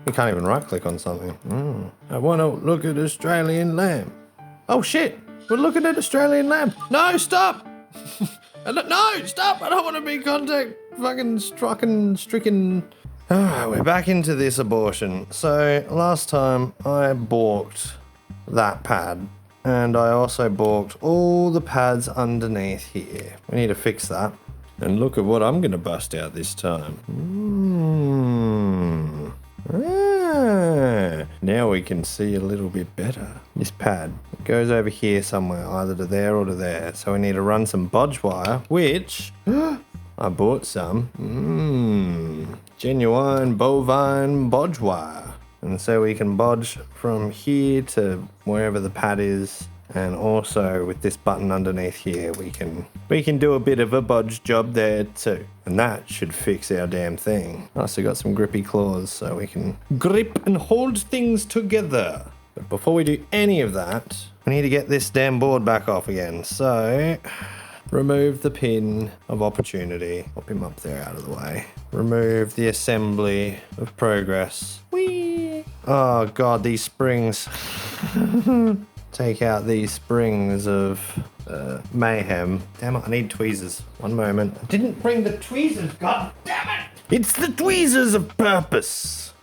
You can't even right click on something. I want to look at Australian lamb. Oh shit, we're looking at Australian lamb. No, stop. No, stop. I don't want to be contact fucking stricken. Alright, we're back into this abortion. So last time I balked that pad. And I also balked all the pads underneath here. We need to fix that. And look at what I'm going to bust out this time. Now we can see a little bit better. This pad goes over here somewhere, either to there or to there. So we need to run some bodge wire, which I bought some. Genuine bovine bodge wire. And so we can bodge from here to wherever the pad is. And also with this button underneath here, we can do a bit of a bodge job there too. And that should fix our damn thing. Also got some grippy claws so we can grip and hold things together. But before we do any of that, we need to get this damn board back off again. So remove the pin of opportunity. Pop him up there out of the way. Remove the assembly of progress. Whee! Oh god, these springs. Take out these springs of mayhem. Damn it, I need tweezers. One moment. I didn't bring the tweezers, god damn it! It's the tweezers of purpose.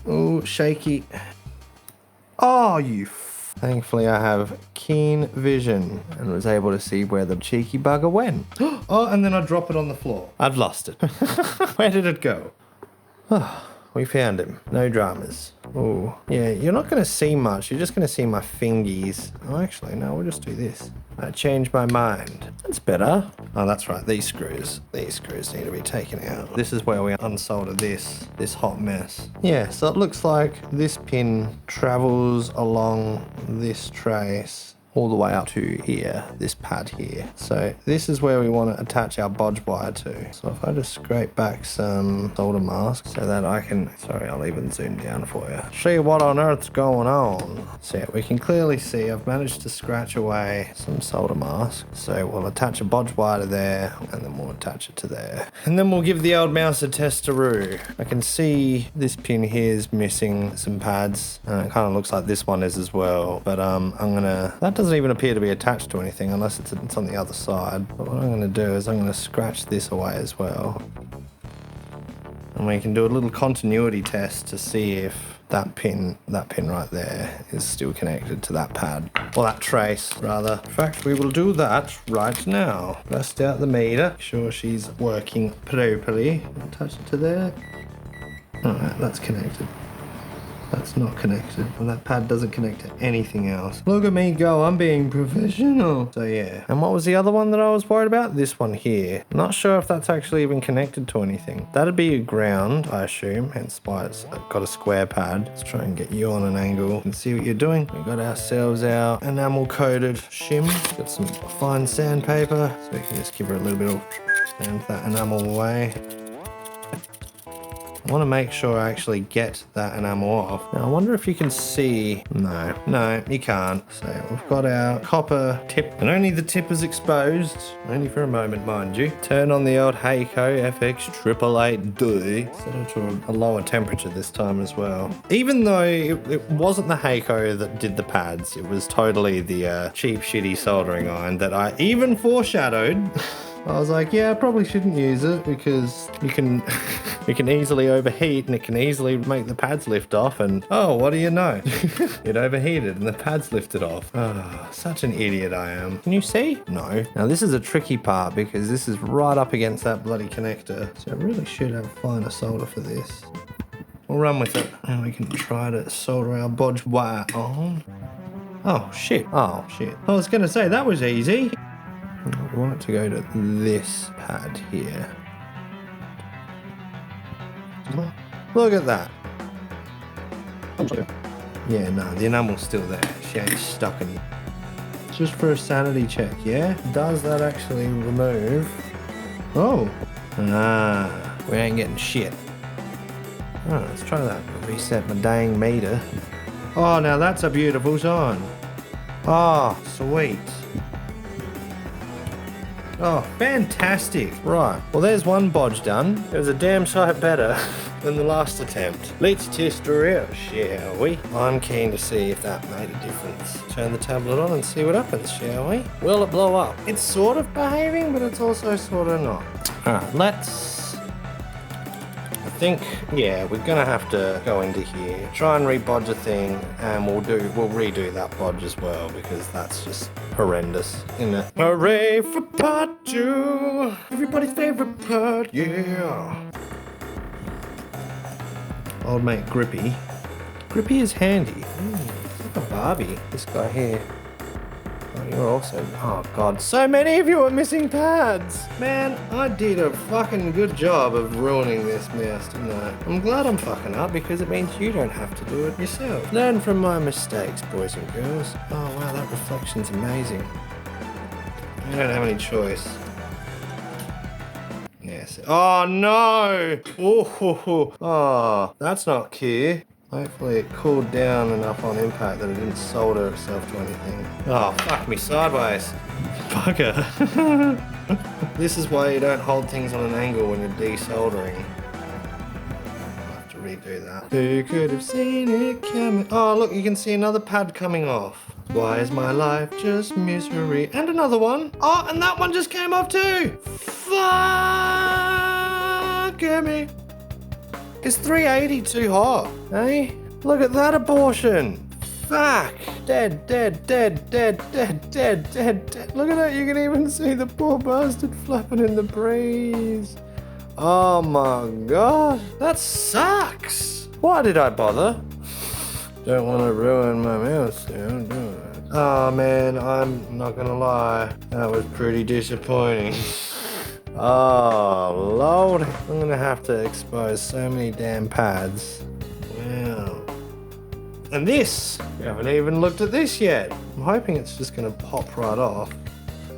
Oh, shaky. Oh, you Thankfully, I have keen vision and was able to see where the cheeky bugger went. Oh, and then I drop it on the floor. I've lost it. Where did it go? Oh, we found him. No dramas. Oh, yeah, you're not going to see much. You're just going to see my fingies. Oh, actually, no, we'll just do this. I changed my mind. That's better. Oh, that's right. These screws need to be taken out. This is where we unsoldered this hot mess. Yeah, so it looks like this pin travels along this trace all the way up to here, this pad here. So this is where we want to attach our bodge wire to. So if I just scrape back some solder mask so that I can, sorry, I'll even zoom down for you. See what on earth's going on. So yeah, we can clearly see I've managed to scratch away some solder mask. So we'll attach a bodge wire to there and then we'll attach it to there. And then we'll give the old mouse a testaroo. I can see this pin here is missing some pads and it kind of looks like this one is as well. But that doesn't even appear to be attached to anything unless it's on the other side. But what I'm going to do is I'm going to scratch this away as well. And we can do a little continuity test to see if that pin right there is still connected to that pad. Or that trace, rather. In fact, we will do that right now. Bust out the meter. Make sure she's working properly. Attach it to there. Alright, that's connected. That's not connected. Well, that pad doesn't connect to anything else. Look at me go, I'm being professional. So yeah. And what was the other one that I was worried about? This one here. Not sure if that's actually even connected to anything. That'd be a ground, I assume, hence why it's got a square pad. Let's try and get you on an angle and see what you're doing. We got ourselves our enamel coated shim. Got some fine sandpaper, so we can just give her a little bit of sand that enamel away. I want to make sure I actually get that enamel off. Now, I wonder if you can see... No, you can't. So we've got our copper tip, and only the tip is exposed. Only for a moment, mind you. Turn on the old Heiko FX888D. Set it to a lower temperature this time as well. Even though it wasn't the Heiko that did the pads, it was totally the cheap, shitty soldering iron that I even foreshadowed. I was like, yeah, I probably shouldn't use it because you can easily overheat and it can easily make the pads lift off and, oh, what do you know? It overheated and the pads lifted off. Oh, such an idiot I am. Can you see? No. Now this is a tricky part because this is right up against that bloody connector. So I really should have finer solder for this. We'll run with it and we can try to solder our bodge wire on. Oh, shit. I was going to say, that was easy. We want it to go to this pad here. Look at that. Yeah, no, the enamel's still there. She ain't stuck in. Just for a sanity check, yeah? Does that actually remove? Oh. We ain't getting shit. Alright, let's try that. Reset my dang meter. Oh, now that's a beautiful sign. Oh, sweet. Oh, fantastic. Right. Well, there's one bodge done. It was a damn sight better than the last attempt. Let's test her out, shall we? I'm keen to see if that made a difference. Turn the tablet on and see what happens, shall we? Will it blow up? It's sort of behaving, but it's also sort of not. Alright, I think, yeah, we're gonna have to go into here, try and rebodge the thing, and we'll redo that bodge as well, because that's just horrendous, isn't it? Hooray for part 2! Everybody's favorite part, yeah! Old mate Grippy. Grippy is handy. It's like a Barbie, this guy here. Oh, you're also... Oh, God. So many of you are missing pads! Man, I did a fucking good job of ruining this mess, didn't I? I'm glad I'm fucking up because it means you don't have to do it yourself. Learn from my mistakes, boys and girls. Oh, wow, that reflection's amazing. I don't have any choice. Yes. Oh, no! Oh, that's not cute. Hopefully it cooled down enough on impact that it didn't solder itself to anything. Oh, fuck me sideways. Bugger. This is why you don't hold things on an angle when you're desoldering. I'll have to redo that. Who could have seen it coming? Oh, look, you can see another pad coming off. Why is my life just misery? And another one. Oh, and that one just came off too. Fuck me. Is 380 too hot? Eh? Look at that abortion. Fuck. Dead. Look at it. You can even see the poor bastard flapping in the breeze. Oh my god. That sucks. Why did I bother? Don't want to ruin my meal soon, do I? Oh man, I'm not gonna lie. That was pretty disappointing. Oh, Lord. I'm going to have to expose so many damn pads. Wow. And this, we haven't even looked at this yet. I'm hoping it's just going to pop right off.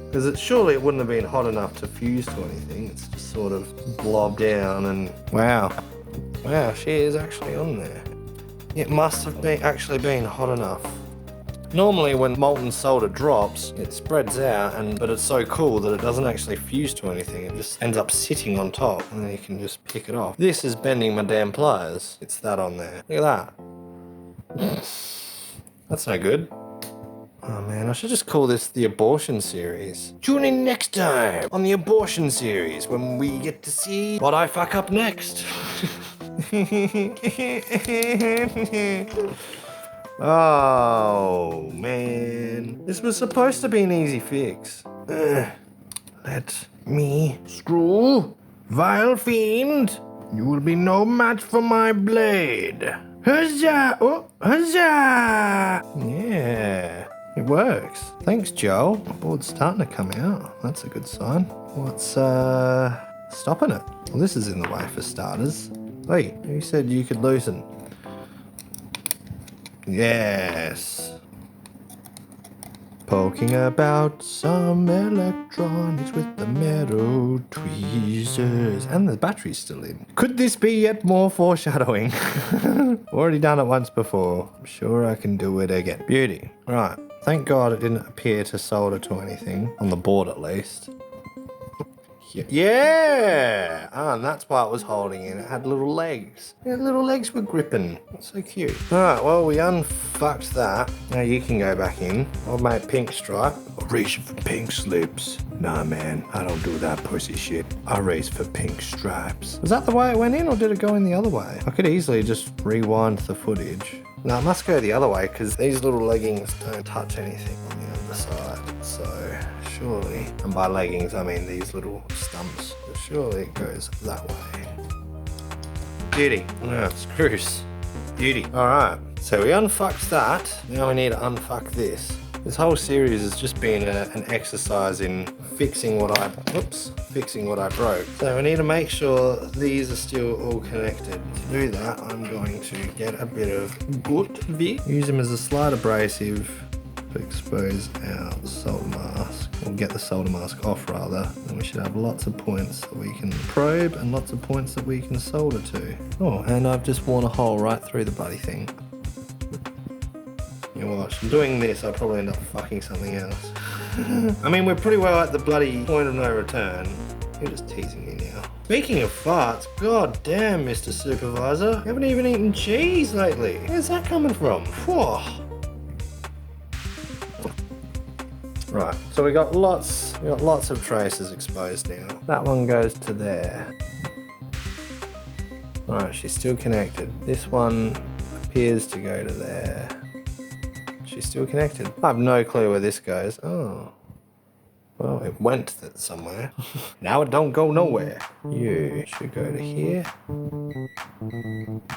Because surely it wouldn't have been hot enough to fuse to anything. It's just sort of blobbed down and... Wow. Wow, she is actually on there. It must have actually been hot enough. Normally when molten solder drops, it spreads out, but it's so cool that it doesn't actually fuse to anything. It just ends up sitting on top, and then you can just pick it off. This is bending my damn pliers. It's that on there. Look at that. That's no good. Oh man, I should just call this the abortion series. Tune in next time on the abortion series when we get to see what I fuck up next. Oh, man. This was supposed to be an easy fix. Let me screw. Vile fiend, you will be no match for my blade. Huzzah! Oh, huzzah! Yeah, it works. Thanks, Joe. The board's starting to come out. That's a good sign. What's, stopping it? Well, this is in the way for starters. Wait, who said you could loosen? Yes. Poking about some electronics with the metal tweezers. And the battery's still in. Could this be yet more foreshadowing? Already done it once before. I'm sure I can do it again. Beauty. Right. Thank God it didn't appear to solder to anything. On the board at least. Yeah! Ah, and that's why it was holding in. It had little legs. Yeah, little legs were gripping. That's so cute. Alright, well, we unfucked that. Now you can go back in. Old mate Pink Stripe. I reach for pink slips. Nah, man, I don't do that pussy shit. I race for pink stripes. Was that the way it went in, or did it go in the other way? I could easily just rewind the footage. No, it must go the other way, because these little leggings don't touch anything on the other side. So... surely, and by leggings I mean these little stumps, but surely it goes that way. Beauty. No, screws. Beauty. Alright, so we unfucked that. Now we need to unfuck this. This whole series has just been an exercise in fixing what I broke. So we need to make sure these are still all connected. To do that, I'm going to get a bit of good Vic, use them as a slight abrasive to expose our solder mask, or get the solder mask off rather, and we should have lots of points that we can probe and lots of points that we can solder to. Oh, and I've just worn a hole right through the bloody thing. You watch, doing this I'll probably end up fucking something else. I mean, we're pretty well at the bloody point of no return. You're just teasing me now. Speaking of farts, god damn, Mr. Supervisor. You haven't even eaten cheese lately. Where's that coming from? Whoa. Right, so we got lots of traces exposed now. That one goes to there. Right, she's still connected. This one appears to go to there. She's still connected. I have no clue where this goes. Oh. Well, it went somewhere. Now it don't go nowhere. You should go to here.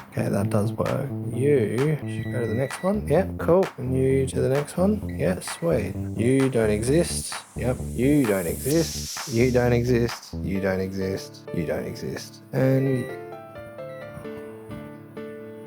Okay, that does work. You should go to the next one. Yep, cool. And you to the next one. Yeah, sweet. You don't exist. Yep, you don't exist. You don't exist. You don't exist. You don't exist. And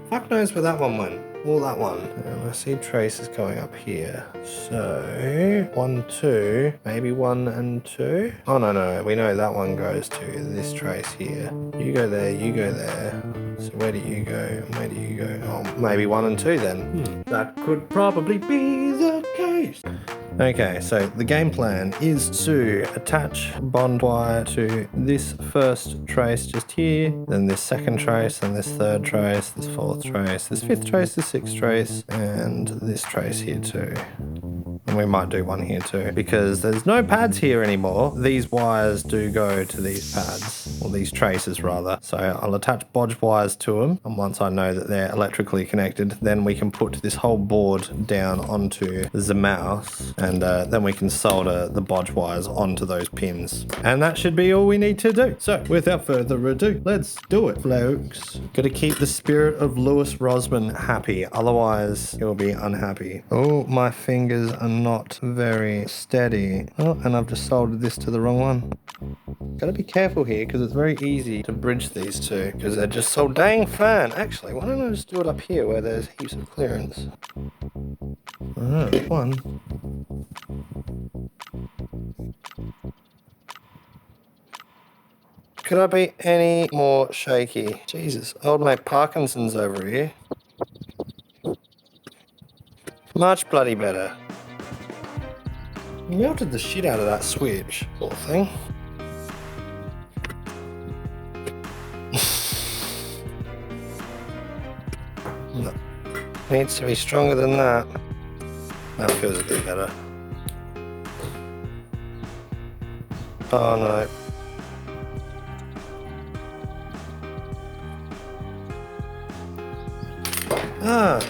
fuck knows where that one went. All that one. And I see traces going up here. So 1, 2, maybe 1 and 2. Oh no, we know that one goes to this trace here. You go there, you go there. So where do you go? Where do you go? Oh, maybe 1 and 2 then. That could probably be the case. Okay, so the game plan is to attach bond wire to this first trace just here, then this second trace, then this third trace, this fourth trace, this fifth trace, this sixth trace, and this trace here too. And we might do one here too, because there's no pads here anymore. These wires do go to these pads, or these traces rather. So I'll attach bodge wires to them, and once I know that they're electrically connected, then we can put this whole board down onto the mouse, and then we can solder the bodge wires onto those pins. And that should be all we need to do. So without further ado, let's do it, folks. Gotta keep the spirit of Lewis Rosman happy, otherwise he'll be unhappy. Oh, my fingers are not very steady. Oh, and I've just soldered this to the wrong one. Gotta be careful here because it's very easy to bridge these two because they're just so dang fine. Actually, why don't I just do it up here where there's heaps of clearance? Alright, one. Could I be any more shaky? Jesus, old mate Parkinson's over here. Much bloody better. Melted the shit out of that switch, poor thing. No. Needs to be stronger than that. That feels a bit better. Oh no. Ah.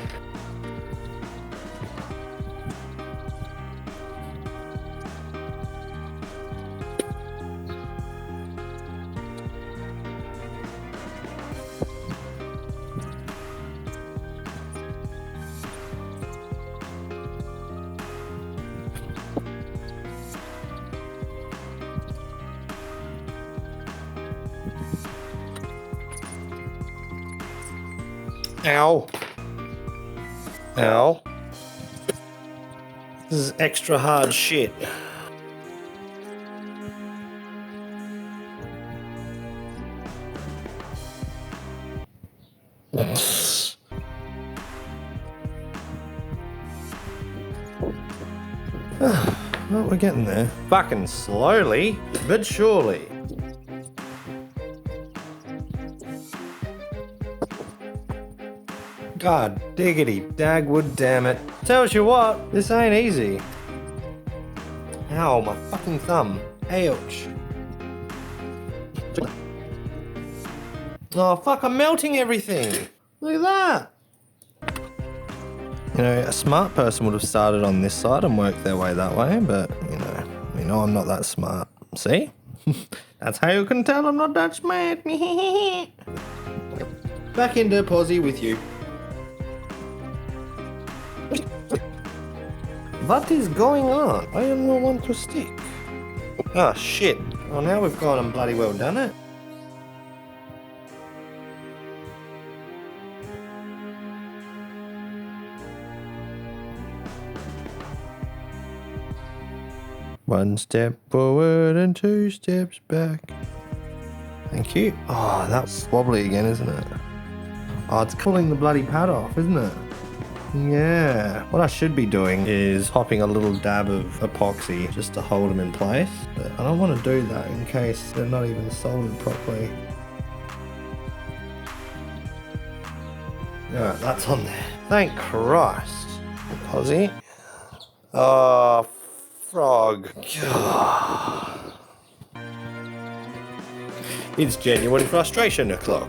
Ow. Ow. This is extra hard shit. Well, we're getting there. Fucking slowly, but surely. God diggity dagwood damn it. Tells you what, this ain't easy. Ow, my fucking thumb. Ouch. Oh fuck, I'm melting everything. Look at that. You know, a smart person would have started on this side and worked their way that way, but you know I'm not that smart. See? That's how you can tell I'm not that smart. Back into Posy with you. What is going on? I am not want to stick. Oh shit. Well now we've gone and bloody well done it. One step forward and 2 steps back. Thank you. Oh, that's wobbly again, isn't it? Oh, it's pulling the bloody pad off, isn't it? Yeah. What I should be doing is popping a little dab of epoxy just to hold them in place. But I don't want to do that in case they're not even soldered properly. Alright, that's on there. Thank Christ. Epoxy. Oh, frog. It's genuine frustration o'clock.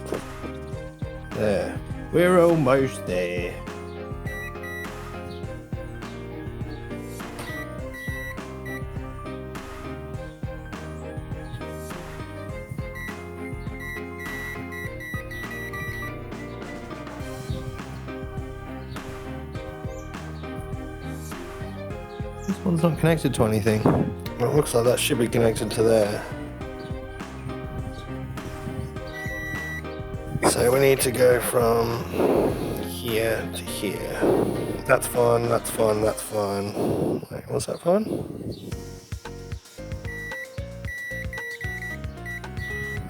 There. We're almost there. This one's not connected to anything. It looks like that should be connected to there. So we need to go from here to here. That's fine, that's fine, that's fine. Wait, was that fine?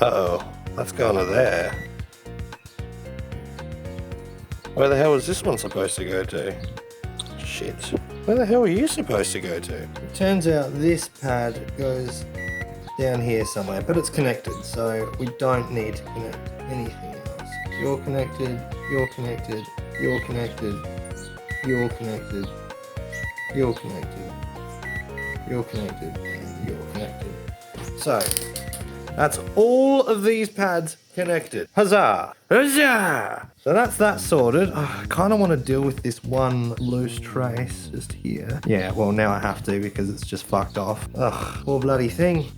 Uh-oh, that's going to there. Where the hell is this one supposed to go to? Shit. Where the hell are you supposed to go to? It turns out this pad goes down here somewhere, but it's connected, so we don't need to connect anything else. You're connected, you're connected, you're connected, you're connected, you're connected, you're connected, and you're connected. So, that's all of these pads connected. Huzzah! Huzzah! So that's that sorted. Oh, I kind of want to deal with this one loose trace just here. Yeah, well now I have to because it's just fucked off. Ugh, poor bloody thing.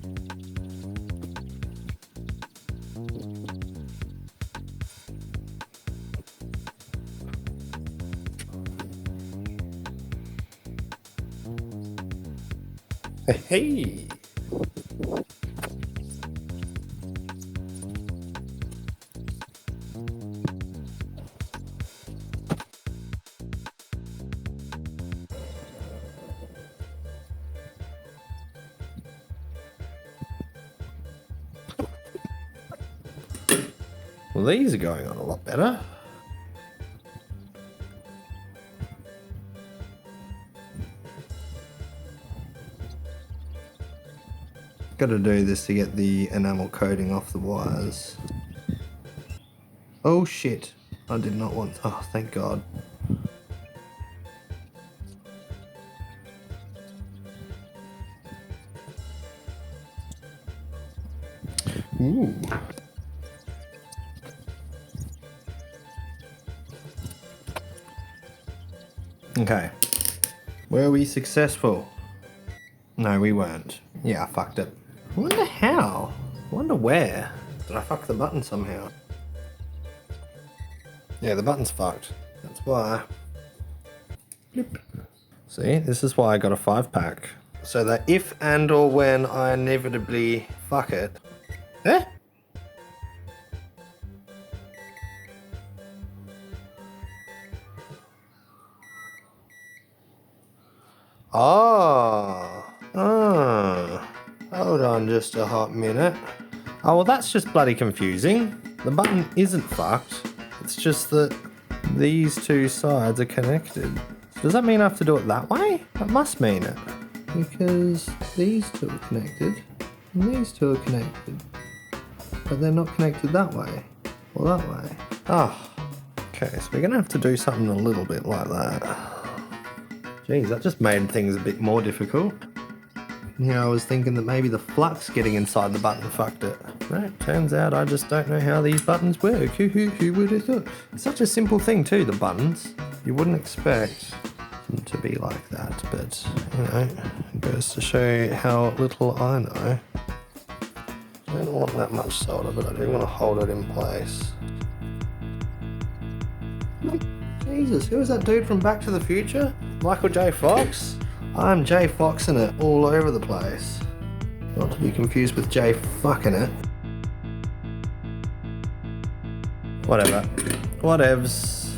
Hey! Well, these are going on a lot better. Got to do this to get the enamel coating off the wires. Oh shit, I did not want, oh thank God. Ooh. Okay, were we successful? No, we weren't. Yeah, I fucked it. I wonder how. I wonder where. Did I fuck the button somehow? Yeah, the button's fucked. That's why. Yep. See, this is why I got a 5-pack. So that if and or when I inevitably fuck it. Eh? Hold on just a hot minute. Oh, well that's just bloody confusing. The button isn't fucked. It's just that these two sides are connected. Does that mean I have to do it that way? That must mean it. Because these two are connected, and these two are connected. But they're not connected that way, or that way. Oh, okay, so we're gonna have to do something a little bit like that. Geez, that just made things a bit more difficult. Yeah, I was thinking that maybe the flux getting inside the button fucked it. No, turns out I just don't know how these buttons work. Who would have thought? It's such a simple thing too, the buttons. You wouldn't expect them to be like that, but, you know, it goes to show how little I know. I don't want that much solder, but I do want to hold it in place. Jesus, who was that dude from Back to the Future? Michael J. Fox? I'm J. Foxing it all over the place. Not to be confused with J. fucking it. Whatever. Whatevs.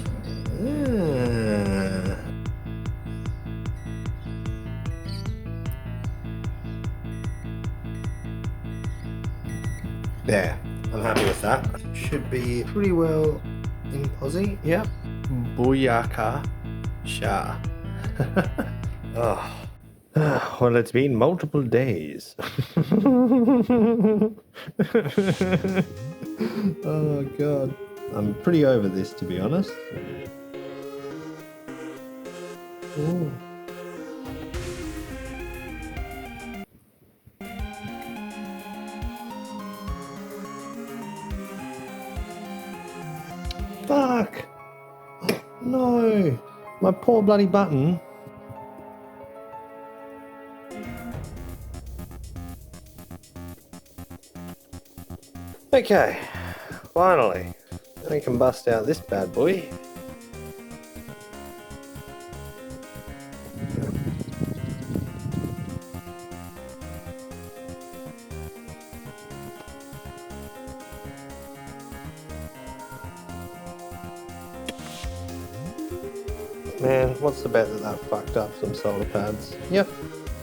Yeah. There. I'm happy with that. Should be pretty well in posi. Yep. Booyaka. Sha. Oh. Well, it's been multiple days. Oh, God. I'm pretty over this, to be honest. Ooh. Fuck! No! My poor bloody button. Okay, finally. We can bust out this bad boy. Man, what's the bet that that fucked up some solder pads? Yep,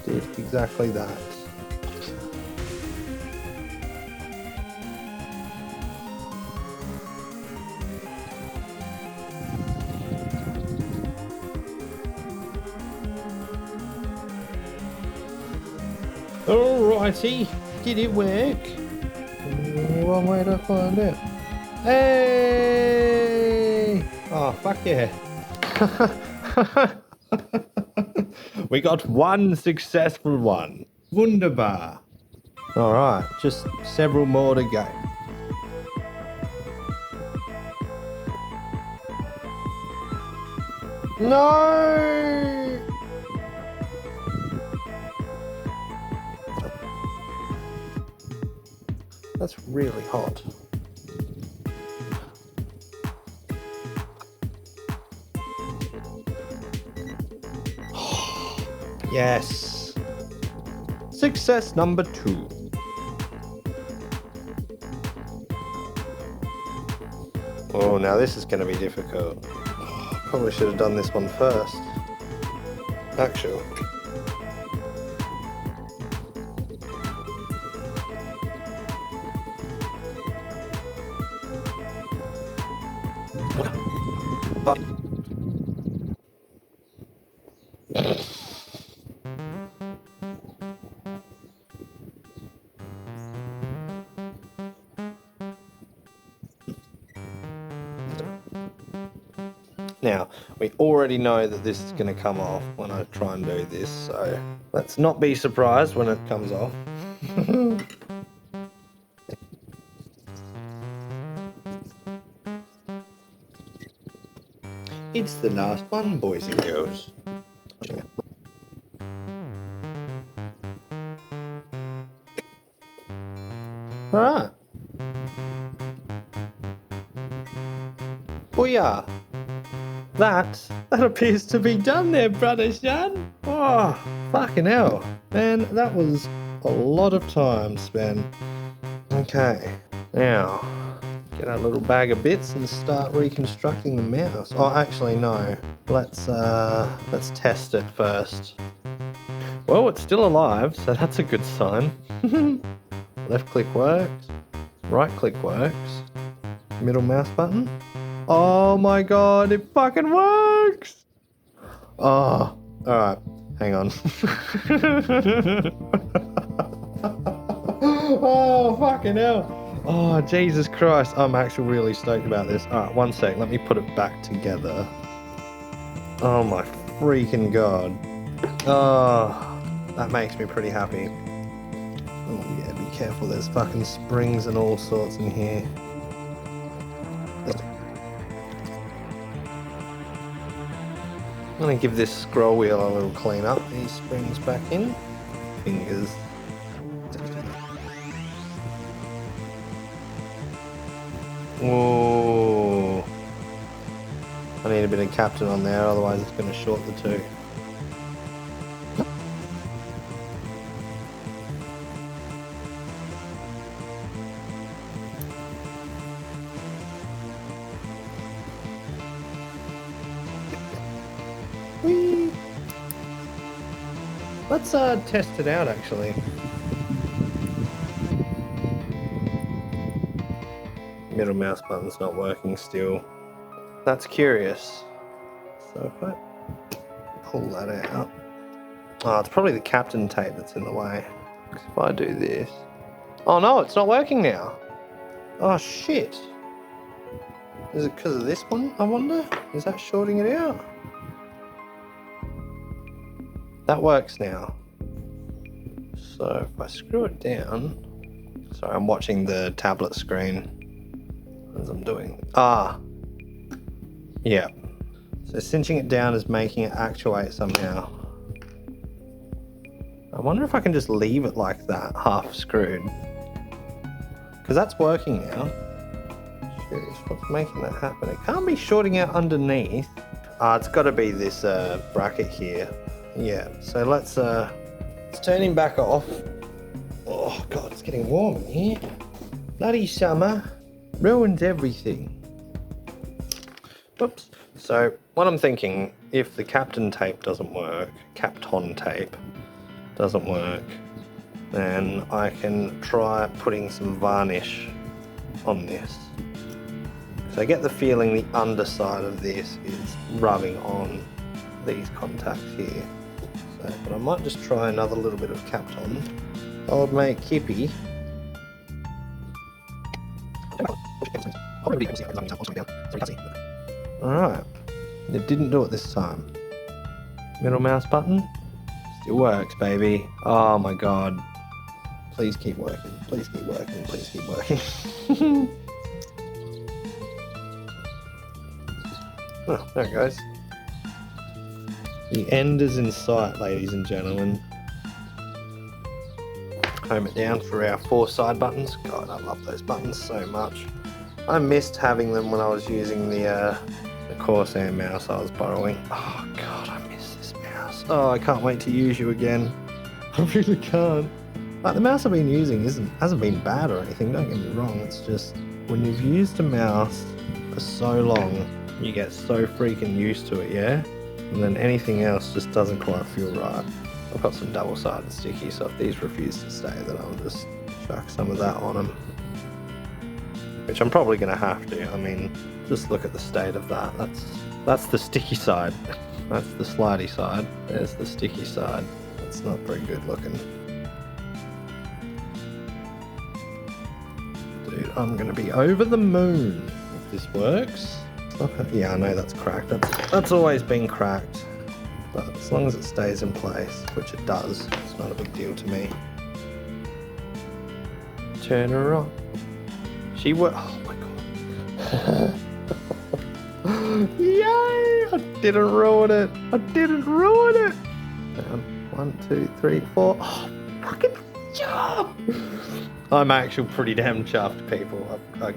did exactly that. Alrighty, did it work? Only one way to find out. Hey! Oh, fuck yeah. We got one successful one. Wunderbar. Alright, just several more to go. No! That's really hot. Yes. Success number 2. Oh, now this is going to be difficult. Probably should have done this one first. Actually. Now, we already know that this is going to come off when I try and do this, so let's not be surprised when it comes off. It's the last one, boys and girls. Alright. Booyah! That appears to be done there, brother Sean. Oh, fucking hell. Man, that was a lot of time spent. Okay, now, get our little bag of bits and start reconstructing the mouse. Oh, actually, no. Let's test it first. Well, it's still alive, so that's a good sign. Left click works. Right click works. Middle mouse button. Oh my god, it fucking works! Oh, alright, hang on. Oh, fucking hell. Oh, Jesus Christ, I'm actually really stoked about this. Alright, one sec, let me put it back together. Oh my freaking god. Oh, that makes me pretty happy. Oh yeah, be careful, there's fucking springs and all sorts in here. I'm going to give this scroll wheel a little clean up. These springs back in. Fingers. Whoa. I need a bit of captain on there, otherwise it's going to short the two. Whee! Let's test it out actually. Middle mouse button's not working still. That's curious. So if I Pull that out. Oh, it's probably the captain tape that's in the way. If I do this... Oh no, it's not working now. Oh shit. Is it because of this one, I wonder? Is that shorting it out? That works now. So if I screw it down... Sorry, I'm watching the tablet screen as I'm doing... Ah. Yeah. So cinching it down is making it actuate somehow. I wonder if I can just leave it like that, half screwed. Because that's working now. Curious what's making that happen. It can't be shorting out underneath. It's got to be this bracket here. Yeah, so let's turn him back off. Oh god, it's getting warm in here. Bloody summer ruins everything. Oops. So what I'm thinking, if the captain tape doesn't work, Kapton tape doesn't work, then I can try putting some varnish on this. So I get the feeling the underside of this is rubbing on these contacts here. So, but I might just try another little bit of Kapton. Old mate Kippy. Alright, it didn't do it this time. Middle mouse button, still works, baby. Oh my god. Please keep working, please keep working, please keep working. Oh, there it goes. The end is in sight, ladies and gentlemen. Home it down for our 4 side buttons. God, I love those buttons so much. I missed having them when I was using the Corsair mouse I was borrowing. Oh god, I miss this mouse. Oh, I can't wait to use you again. I really can't. Like, the mouse I've been using hasn't been bad or anything, don't get me wrong. It's just when you've used a mouse for so long, you get so freaking used to it, yeah? And then anything else just doesn't quite feel right. I've got some double-sided sticky, so if these refuse to stay, then I'll just chuck some of that on them. Which I'm probably going to have to. I mean, just look at the state of that. That's the sticky side. That's the slidey side. There's the sticky side. That's not very good looking. Dude, I'm going to be over the moon if this works. Yeah, I know that's cracked. That's always been cracked. But as long as it stays in place, which it does, it's not a big deal to me. Turn her on. She worked. Oh my god. Yay! I didn't ruin it. I didn't ruin it. 1, 2, 3, 4. Oh, fucking job! I'm actually pretty damn chuffed, people. I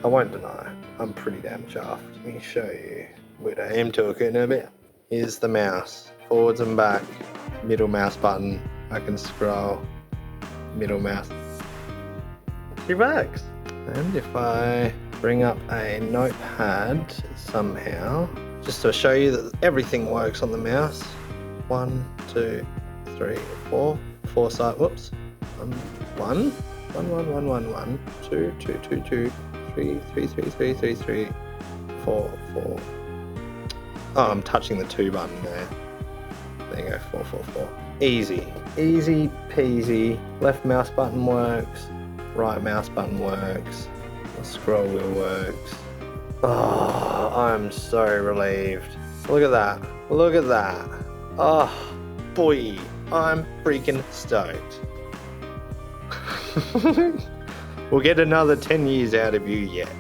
won't deny. I'm pretty damn chuffed. Let me show you what I am talking about. Here's the mouse. Forwards and back. Middle mouse button. I can scroll. Middle mouse. She works. And if I bring up a notepad somehow, just to show you that everything works on the mouse. 1, 2, 3, 4. 4 side. Whoops. 1, 1, 1, 1, 1, 2, 2, 2, 2, 3, 3, 3, 3, 3, 3, 4, 4. Oh, I'm touching the 2 button there. There you go, 4, 4, 4. Easy. Easy peasy. Left mouse button works. Right mouse button works. The scroll wheel works. Oh, I'm so relieved. Look at that. Look at that. Oh, boy. I'm freaking stoked. We'll get another 10 years out of you yet.